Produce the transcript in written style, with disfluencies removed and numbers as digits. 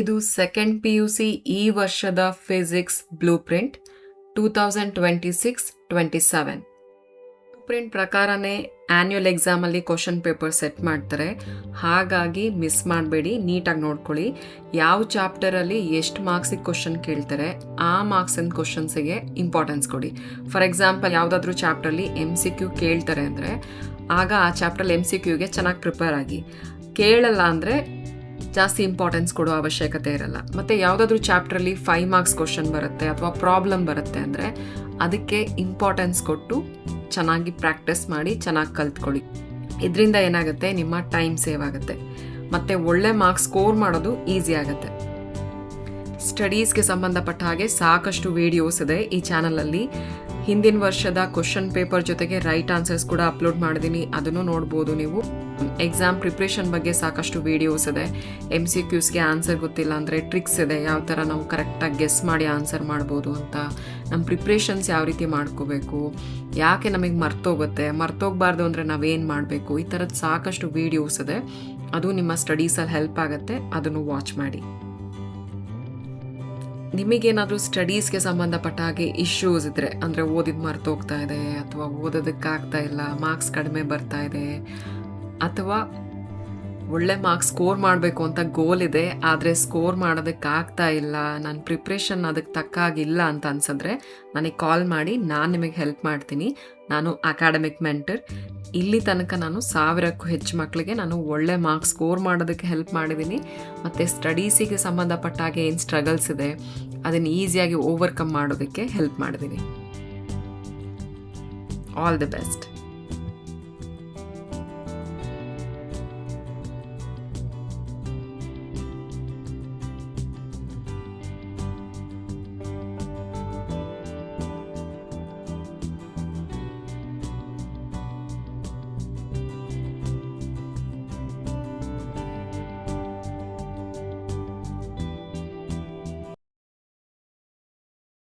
ಇದು second PUC ಈ ವರ್ಷದ physics blue print 2026-27. Blue print ಪ್ರಕಾರನೇ ಆನ್ಯುವಲ್ ಎಕ್ಸಾಮಲ್ಲಿ ಕ್ವಶನ್ ಪೇಪರ್ ಸೆಟ್ ಮಾಡ್ತಾರೆ. ಹಾಗಾಗಿ ಮಿಸ್ ಮಾಡಬೇಡಿ, ನೀಟಾಗಿ ನೋಡ್ಕೊಳ್ಳಿ. ಯಾವ ಚಾಪ್ಟರಲ್ಲಿ ಎಷ್ಟು ಮಾರ್ಕ್ಸಿಗೆ ಕ್ವಶನ್ ಕೇಳ್ತಾರೆ ಆ ಮಾರ್ಕ್ಸಿನ ಕ್ವಶನ್ಸಿಗೆ ಇಂಪಾರ್ಟೆನ್ಸ್ ಕೊಡಿ. ಫಾರ್ ಎಕ್ಸಾಂಪಲ್, ಯಾವುದಾದ್ರೂ ಚಾಪ್ಟ್ರಲ್ಲಿ MCQ ಕೇಳ್ತಾರೆ ಅಂದರೆ ಆಗ ಆ ಚಾಪ್ಟ್ರಲ್ಲಿ MCQಗೆ ಚೆನ್ನಾಗಿ ಪ್ರಿಪೇರ್ ಆಗಿ. ಕೇಳಲ್ಲ ಅಂದರೆ ಜಾಸ್ತಿ ಇಂಪಾರ್ಟೆನ್ಸ್ ಕೊಡೋ ಅವಶ್ಯಕತೆ ಇರಲ್ಲ. ಮತ್ತು ಯಾವುದಾದ್ರೂ ಚಾಪ್ಟ್ರಲ್ಲಿ 5 ಮಾರ್ಕ್ಸ್ ಕ್ವಶನ್ ಬರುತ್ತೆ ಅಥವಾ ಪ್ರಾಬ್ಲಮ್ ಬರುತ್ತೆ ಅಂದರೆ ಅದಕ್ಕೆ ಇಂಪಾರ್ಟೆನ್ಸ್ ಕೊಟ್ಟು ಚೆನ್ನಾಗಿ ಪ್ರಾಕ್ಟೀಸ್ ಮಾಡಿ ಚೆನ್ನಾಗಿ ಕಲ್ತ್ಕೊಳ್ಳಿ. ಇದರಿಂದ ಏನಾಗುತ್ತೆ, ನಿಮ್ಮ ಟೈಮ್ ಸೇವ್ ಆಗುತ್ತೆ ಮತ್ತು ಒಳ್ಳೆ ಮಾರ್ಕ್ಸ್ ಸ್ಕೋರ್ ಮಾಡೋದು ಈಸಿ ಆಗುತ್ತೆ. ಸ್ಟಡೀಸ್ಗೆ ಸಂಬಂಧಪಟ್ಟ ಹಾಗೆ ಸಾಕಷ್ಟು ವಿಡಿಯೋಸ್ ಇದೆ ಈ ಚಾನಲಲ್ಲಿ. ಹಿಂದಿನ ವರ್ಷದ ಕ್ವಶನ್ ಪೇಪರ್ ಜೊತೆಗೆ ರೈಟ್ ಆನ್ಸರ್ಸ್ ಕೂಡ ಅಪ್ಲೋಡ್ ಮಾಡಿದ್ದೀನಿ, ಅದನ್ನು ನೋಡ್ಬೋದು ನೀವು. ಎಕ್ಸಾಮ್ ಪ್ರಿಪ್ರೇಷನ್ ಬಗ್ಗೆ ಸಾಕಷ್ಟು ವಿಡಿಯೋಸ್ ಇದೆ. MCQಸ್ಗೆ ಆನ್ಸರ್ ಗೊತ್ತಿಲ್ಲ ಅಂದರೆ ಟ್ರಿಕ್ಸ್ ಇದೆ, ಯಾವ ಥರ ನಾವು ಕರೆಕ್ಟಾಗಿ ಗೆಸ್ ಮಾಡಿ ಆನ್ಸರ್ ಮಾಡ್ಬೋದು ಅಂತ. ನಮ್ಮ ಪ್ರಿಪ್ರೇಷನ್ಸ್ ಯಾವ ರೀತಿ ಮಾಡ್ಕೋಬೇಕು, ಯಾಕೆ ನಮಗೆ ಮರ್ತೋಗಬಾರ್ದು ಅಂದರೆ ನಾವೇನು ಮಾಡಬೇಕು, ಈ ಥರದ್ದು ಸಾಕಷ್ಟು ವಿಡಿಯೋಸ್ ಇದೆ. ಅದು ನಿಮ್ಮ ಸ್ಟಡೀಸಲ್ಲಿ ಹೆಲ್ಪ್ ಆಗುತ್ತೆ, ಅದನ್ನು ವಾಚ್ ಮಾಡಿ. ನಿಮಗೇನಾದರೂ ಸ್ಟಡೀಸ್ಗೆ ಸಂಬಂಧಪಟ್ಟ ಹಾಗೆ ಇಶ್ಯೂಸ್ ಇದ್ದರೆ, ಅಂದರೆ ಓದಿದ್ದು ಮರ್ತೋಗ್ತಾ ಇದೆ ಅಥವಾ ಓದೋದಕ್ಕಾಗ್ತಾ ಇಲ್ಲ, ಮಾರ್ಕ್ಸ್ ಕಡಿಮೆ ಬರ್ತಾ ಇದೆ, ಅಥವಾ ಒಳ್ಳೆ ಮಾರ್ಕ್ಸ್ ಸ್ಕೋರ್ ಮಾಡಬೇಕು ಅಂತ ಗೋಲ್ ಇದೆ ಆದರೆ ಸ್ಕೋರ್ ಮಾಡೋದಕ್ಕಾಗ್ತಾ ಇಲ್ಲ, ನನ್ನ ಪ್ರಿಪ್ರೇಷನ್ ಅದಕ್ಕೆ ತಕ್ಕಾಗಿಲ್ಲ ಅಂತ ಅನ್ಸಿದ್ರೆ ನನಗೆ ಕಾಲ್ ಮಾಡಿ, ನಾನು ನಿಮಗೆ ಹೆಲ್ಪ್ ಮಾಡ್ತೀನಿ. ನಾನು ಅಕಾಡೆಮಿಕ್ ಮೆಂಟರ್. ಇಲ್ಲಿ ತನಕ ನಾನು 1000ಕ್ಕೂ ಹೆಚ್ಚು ಮಕ್ಕಳಿಗೆ ನಾನು ಒಳ್ಳೆ ಮಾರ್ಕ್ಸ್ ಸ್ಕೋರ್ ಮಾಡೋದಕ್ಕೆ ಹೆಲ್ಪ್ ಮಾಡಿದ್ದೀನಿ. ಮತ್ತು ಸ್ಟಡೀಸಿಗೆ ಸಂಬಂಧಪಟ್ಟ ಹಾಗೆ ಏನು ಸ್ಟ್ರಗಲ್ಸ್ ಇದೆ ಅದನ್ನು ಈಸಿಯಾಗಿ ಓವರ್ಕಮ್ ಮಾಡೋದಕ್ಕೆ ಹೆಲ್ಪ್ ಮಾಡಿದ್ದೀನಿ. All the best.